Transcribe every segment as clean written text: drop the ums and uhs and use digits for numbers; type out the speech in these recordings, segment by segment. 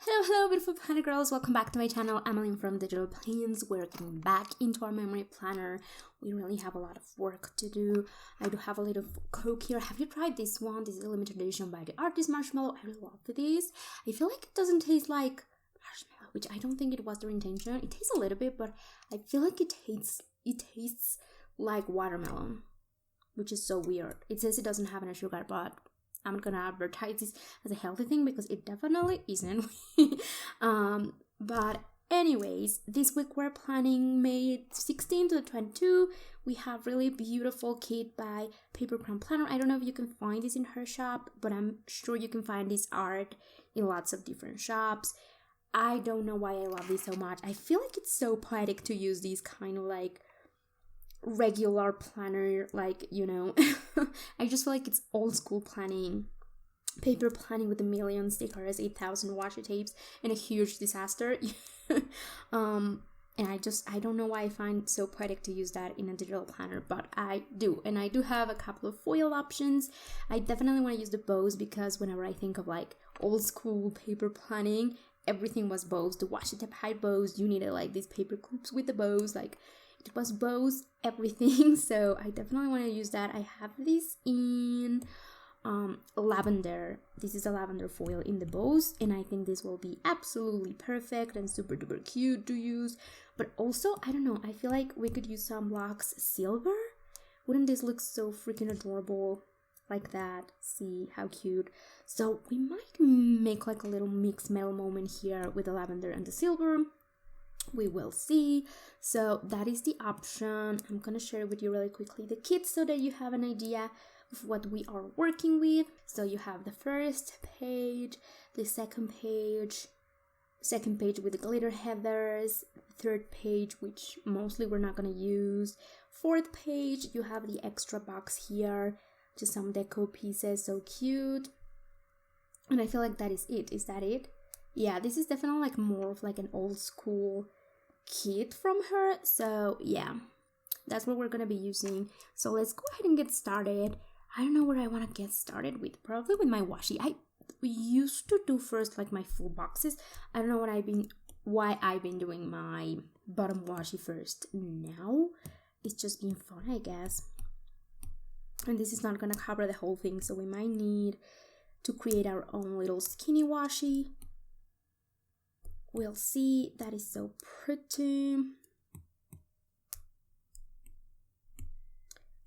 Hello, beautiful planner girls. Welcome back to my channel. Emily from Digital Plans. We're getting back into our memory planner. We really have a lot of work to do. I do have a little Coke here. Have you tried this one? This is a limited edition by the artist Marshmallow. I really love this. I feel like it doesn't taste like marshmallow, which I don't think it was their intention. It tastes a little bit, but I feel like it tastes like watermelon, which is so weird. It says it doesn't have any sugar, but I'm gonna advertise this as a healthy thing because it definitely isn't. But anyways, this week we're planning May 16 to 22. We have really beautiful kit by Paper Crown Planner. I don't know if you can find this in her shop, but I'm sure you can find this art in lots of different shops. I don't know why I love this so much. I feel like it's so poetic to use these kind of like regular planner, like, you know. I just feel like it's old school planning, paper planning with a million stickers, 8,000 washi tapes, and a huge disaster. And I don't know why I find it so poetic to use that in a digital planner, but I do. And I do have a couple of foil options. I definitely want to use the bows because whenever I think of like old school paper planning, everything was bows. The washi tape had bows. You needed like these paper clips with the bows, like it was bows, everything. So I definitely want to use that. I have this in lavender. This is a lavender foil in the bows, and I think this will be absolutely perfect and super duper cute to use. But also, I don't know, I feel like we could use some Luxe silver. Wouldn't this look so freaking adorable like that? See how cute. So we might make like a little mixed metal moment here with the lavender and the silver. We will see. So that is the option. I'm gonna share with you really quickly the kit so that you have an idea of what we are working with. So you have the first page, the second page with the glitter heathers, third page, which mostly we're not gonna use, fourth page, you have the extra box here, just some deco pieces, so cute. And I feel like that is it. Is that it? Yeah, this is definitely like more of like an old school kit from her. So yeah, that's what we're gonna be using. So let's go ahead and get started. I don't know where I want to get started with. Probably with my washi. I used to do first like my full boxes. I don't know why I've been doing my bottom washi first now. It's just been fun, I guess. And this is not gonna cover the whole thing, so we might need to create our own little skinny washi. We'll see. That is so pretty.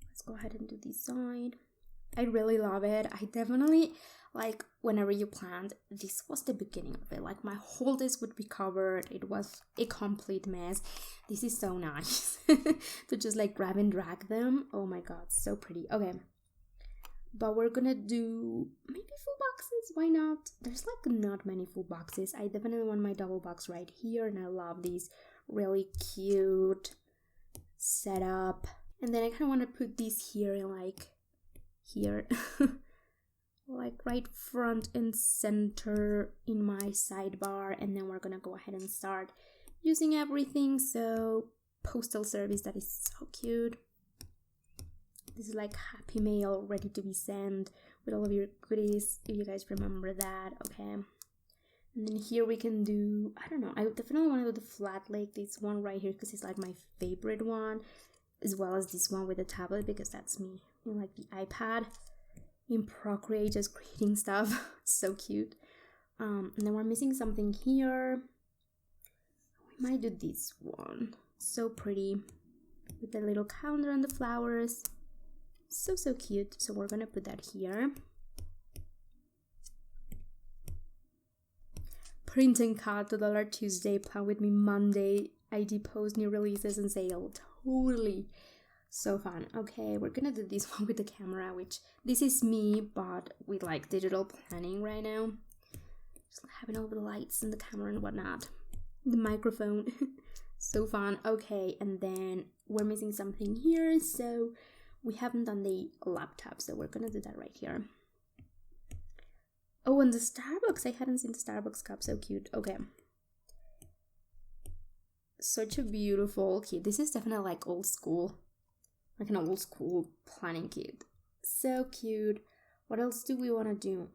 Let's go ahead and do this side. I really love it. I definitely, like, whenever you planned, this was the beginning of it. Like, my whole desk would be covered. It was a complete mess. This is so nice to just, like, grab and drag them. Oh my god, so pretty. Okay. But we're gonna do maybe full boxes. Why not? There's like not many full boxes. I definitely want my double box right here, and I love these really cute setup. And then I kind of want to put these here and like here, like right front and center in my sidebar. And then we're gonna go ahead and start using everything. So postal service, that is so cute. This is like Happy Mail ready to be sent with all of your goodies, if you guys remember that. Okay. And then here we can do, I don't know, I definitely want to do the flat lake, this one right here, because it's like my favorite one, as well as this one with the tablet, because that's me in like the iPad in Procreate, just creating stuff. So cute. And then we're missing something here. We might do this one. So pretty. With the little calendar and the flowers. So cute. So we're gonna put that here. Print and cut, $2 Tuesday, plan with me Monday, ID post, new releases and sale. Totally so fun. Okay, we're gonna do this one with the camera, which this is me but with like digital planning right now, just having all the lights and the camera and whatnot, the microphone. So fun. Okay, and then we're missing something here, so we haven't done the laptop, so we're gonna do that right here. Oh, and the Starbucks. I hadn't seen the Starbucks cup. So cute. Okay. Such a beautiful kit. This is definitely like old school. Like an old school planning kit. So cute. What else do we want to do?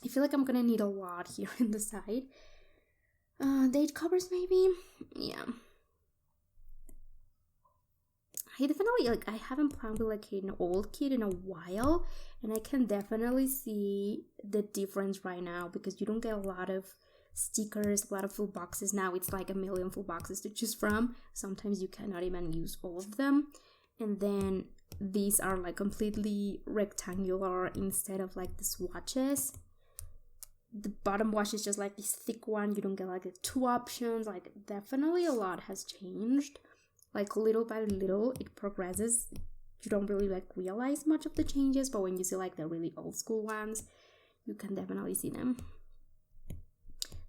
I feel like I'm gonna need a lot here in the side. Date covers maybe? Yeah. I definitely, like, I haven't planned with like an old kit in a while, and I can definitely see the difference right now because you don't get a lot of stickers, a lot of full boxes. Now it's like a million full boxes to choose from. Sometimes you cannot even use all of them. And then these are like completely rectangular instead of like the swatches. The bottom wash is just like this thick one. You don't get like the two options. Like, definitely a lot has changed. Like, little by little it progresses. You don't really like realize much of the changes, but when you see like the really old school ones, you can definitely see them.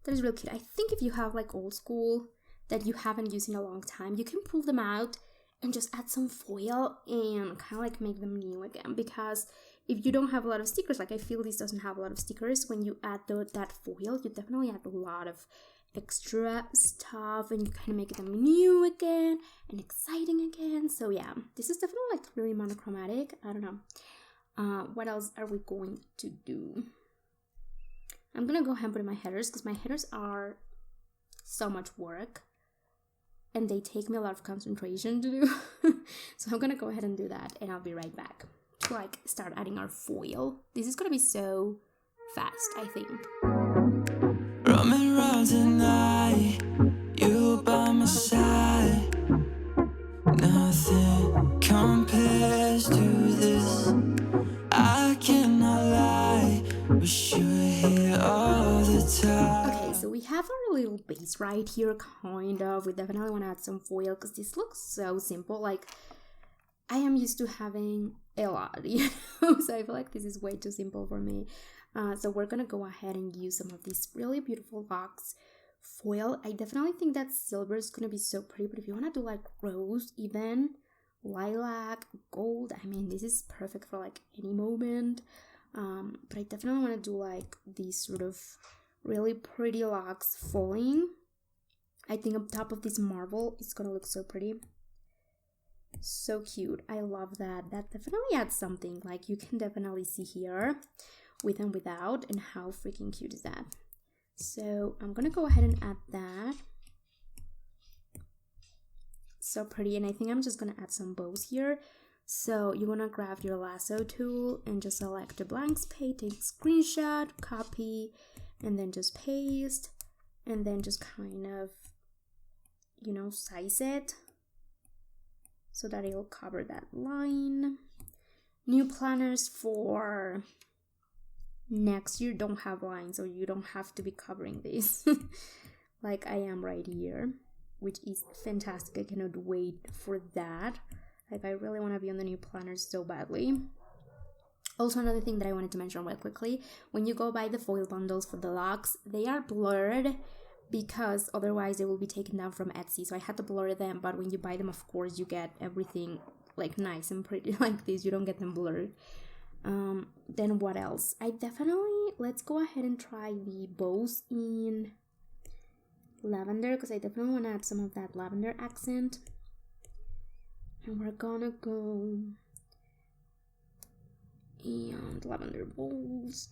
That is really cute. I think if you have like old school that you haven't used in a long time, you can pull them out and just add some foil and kind of like make them new again, because if you don't have a lot of stickers, like I feel this doesn't have a lot of stickers, when you add that foil, you definitely add a lot of extra stuff and you kind of make them new again and exciting again. So yeah, this is definitely like really monochromatic. I don't know. What else are we going to do? I'm gonna go ahead and put in my headers because my headers are so much work and they take me a lot of concentration to do. So I'm gonna go ahead and do that and I'll be right back to like start adding our foil. This is gonna be so fast, I think. Roaming around tonight, you by my side. Nothing compares to this. I cannot lie, wish you were here all the time. Okay, so we have our little base right here, kind of. We definitely want to add some foil because this looks so simple. Like, I am used to having a lot, you know, so I feel like this is way too simple for me. So we're gonna go ahead and use some of these really beautiful Luxe foil. I definitely think that silver is gonna be so pretty, but if you want to do like rose, even lilac, gold, I mean, this is perfect for like any moment. But I definitely want to do like these sort of really pretty Luxe falling. I think on top of this marble, it's gonna look so pretty. So cute. I love that. That definitely adds something. Like, you can definitely see here with and without, and how freaking cute is that. So I'm gonna go ahead and add that. So pretty. And I think I'm just gonna add some bows here. So you wanna grab your lasso tool and just select a blank space, take screenshot, copy, and then just paste, and then just kind of, you know, size it so that it'll cover that line. New planners for next year don't have lines, so you don't have to be covering this like I am right here, which is fantastic. I cannot wait for that. Like, I really want to be on the new planners so badly. Also, another thing that I wanted to mention real quickly, when you go buy the foil bundles for the Luxe, they are blurred because otherwise they will be taken down from Etsy. So I had to blur them, but when you buy them, of course, you get everything like nice and pretty like this. You don't get them blurred. Then what else? Let's go ahead and try the bows in lavender, because I definitely want to add some of that lavender accent. And we're gonna go and lavender bows.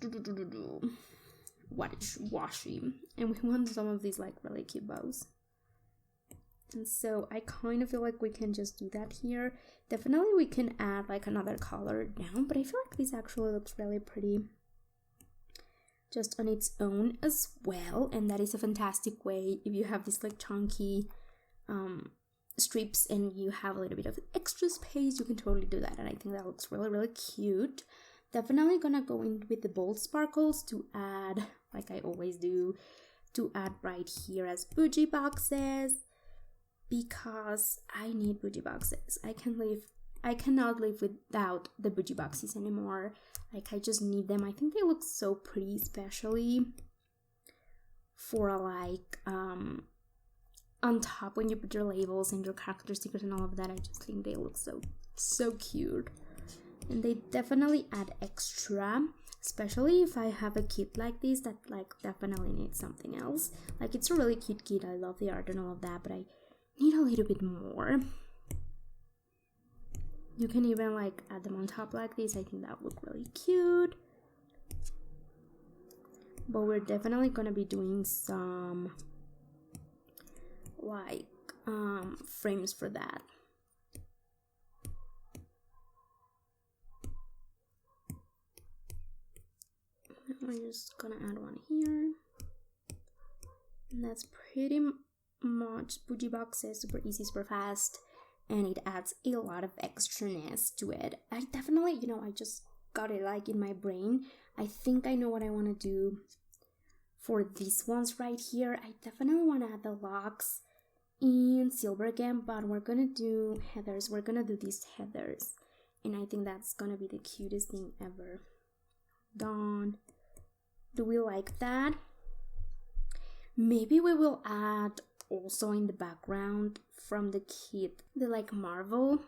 Washy. And we want some of these like really cute bows. And so I kind of feel like we can just do that here. Definitely we can add like another color down, but I feel like this actually looks really pretty just on its own as well. And that is a fantastic way if you have this like chunky strips and you have a little bit of extra space, you can totally do that. And I think that looks really, really cute. Definitely gonna go in with the bold sparkles to add, like I always do, to add right here as bougie boxes, because I need bougie boxes. I cannot live without the bougie boxes anymore. Like, I just need them. I think they look so pretty, especially for like on top when you put your labels and your character stickers and all of that. I just think they look so cute. And they definitely add extra, especially if I have a kit like this that like definitely needs something else. Like, it's a really cute kit. I love the art and all of that, but I need a little bit more. You can even like add them on top like this. I think that would look really cute. but we're definitely gonna be doing some like frames for that. We're just gonna add one here, and that's pretty much bougie boxes. Super easy, super fast, and it adds a lot of extraness to it. I definitely, you know, I just got it like in my brain. I think I know what I want to do for these ones right here. I definitely want to add the locks in silver again, but we're gonna do heathers. We're gonna do these heathers, and I think that's gonna be the cutest thing ever. Done. Do we like that? Maybe we will add also in the background from the kit the like marble.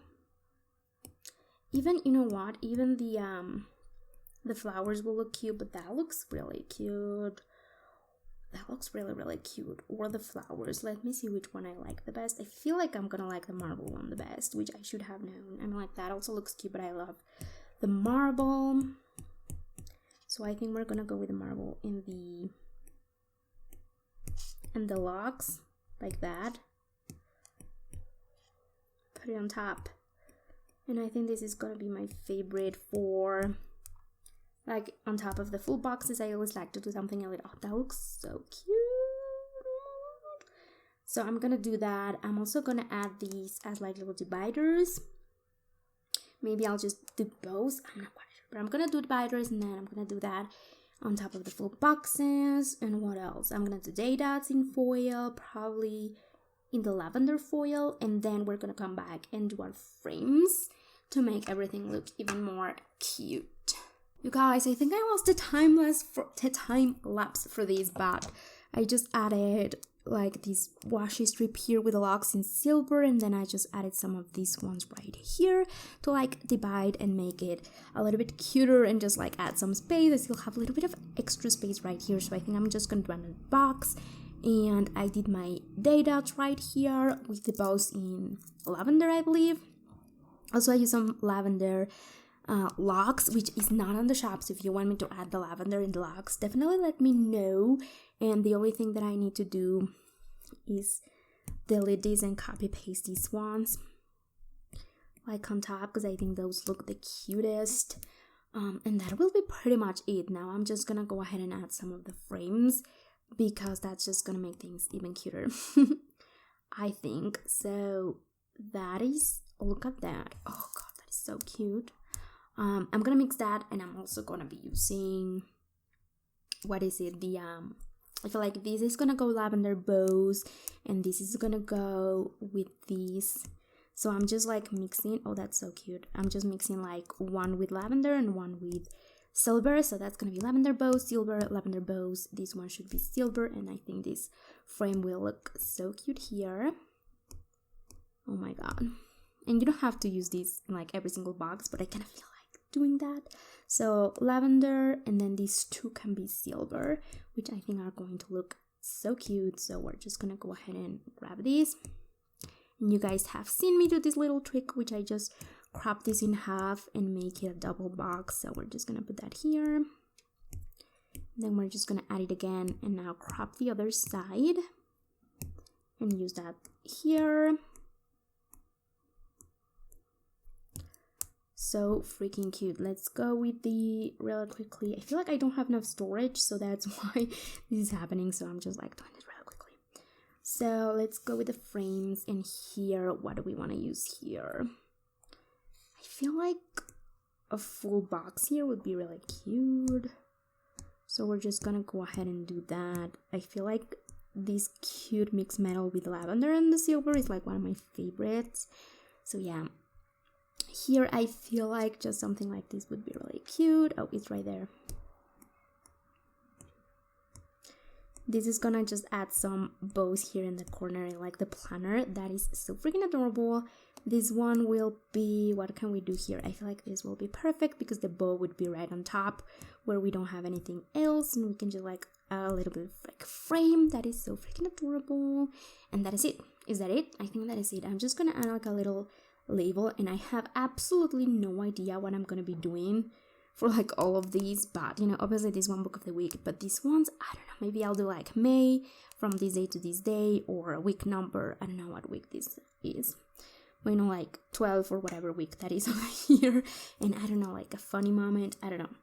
Even, you know what, even the flowers will look cute, but that looks really cute. That looks really, really cute. Or the flowers. Let me see which one I like the best. I feel like I'm gonna like the marble one the best, which I should have known. I mean, like, that also looks cute, but I love the marble. So I think we're gonna go with the marble in the locks, like that. Put it on top. And I think this is gonna be my favorite for, like, on top of the full boxes. I always like to do something a little, oh, that looks so cute. So I'm gonna do that. I'm also gonna add these as like little dividers. Maybe I'll just do both, I'm not quite sure, but I'm gonna do dividers, and then I'm gonna do that on top of the full boxes. And what else? I'm gonna do day dots in foil, probably in the lavender foil, and then we're gonna come back and do our frames to make everything look even more cute. You guys, I think I lost the time lapse for these, but I just added like this washi strip here with the locks in silver, and then I just added some of these ones right here to like divide and make it a little bit cuter and just like add some space. I still have a little bit of extra space right here, so I think I'm just gonna do another box. And I did my day dots right here with the bows in lavender, I believe. Also, I used some lavender locks, which is not on the shop, so if you want me to add the lavender in the locks, definitely let me know. And the only thing that I need to do is delete these and copy paste these ones like on top, because I think those look the cutest. And that will be pretty much it. Now I'm just gonna go ahead and add some of the frames, because that's just gonna make things even cuter. I think so. That is, look at that. Oh god, that is so cute. I'm gonna mix that, and I'm also gonna be using, what is it, I feel like this is gonna go lavender bows, and this is gonna go with these. So I'm just like mixing. Oh, that's so cute. I'm just mixing like one with lavender and one with silver. So that's gonna be lavender bows, silver, lavender bows. This one should be silver, and I think this frame will look so cute here. Oh my god. And you don't have to use these in like every single box, but I kind of feel like doing that. So lavender, and then these two can be silver, which I think are going to look so cute. So we're just gonna go ahead and grab these. And you guys have seen me do this little trick, which I just crop this in half and make it a double box. So we're just gonna put that here. Then we're just gonna add it again, and now crop the other side and use that here. So freaking cute. Let's go with the really quickly. I feel like I don't have enough storage, so that's why this is happening. So I'm just like doing it really quickly. So let's go with the frames. And here, what do we want to use here? I feel like a full box here would be really cute. So we're just gonna go ahead and do that. I feel like this cute mixed metal with lavender and the silver is like one of my favorites. So yeah. Here, I feel like just something like this would be really cute. Oh, it's right there. This is gonna just add some bows here in the corner, like the planner. That is so freaking adorable. This one will be, what can we do here? I feel like this will be perfect because the bow would be right on top where we don't have anything else, and we can just like add a little bit of like frame. That is so freaking adorable. And that is it. Is that it? I think that is it. I'm just gonna add like a little label, and I have absolutely no idea what I'm gonna be doing for like all of these, but you know, obviously this one book of the week, but these ones, I don't know, maybe I'll do like May from this day to this day, or a week number. I don't know what week this is, but you know, like 12 or whatever week that is of the year, and I don't know, like a funny moment, I don't know.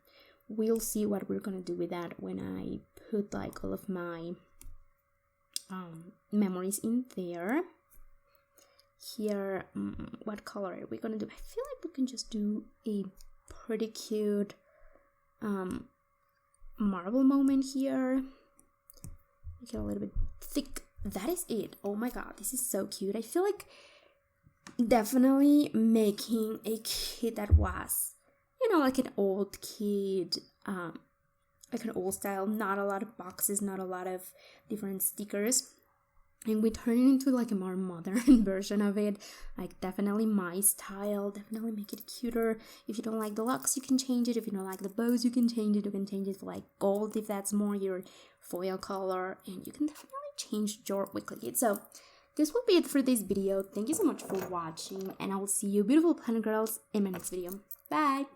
We'll see what we're gonna do with that when I put like all of my memories in there. Here, what color are we gonna do? I feel like we can just do a pretty cute marble moment here. Make it a little bit thick. That is it. Oh my god, this is so cute. I feel like definitely making a kit that was, you know, like an old kid, like an old style, not a lot of boxes, not a lot of different stickers, and we turn it into like a more modern version of it, like definitely my style, definitely make it cuter. If you don't like the Luxe, you can change it. If you don't like the bows, you can change it. You can change it for like gold if that's more your foil color, and you can definitely change your weekly kit. So this will be it for this video. Thank you so much for watching, and I will see you beautiful planner girls in my next video. Bye!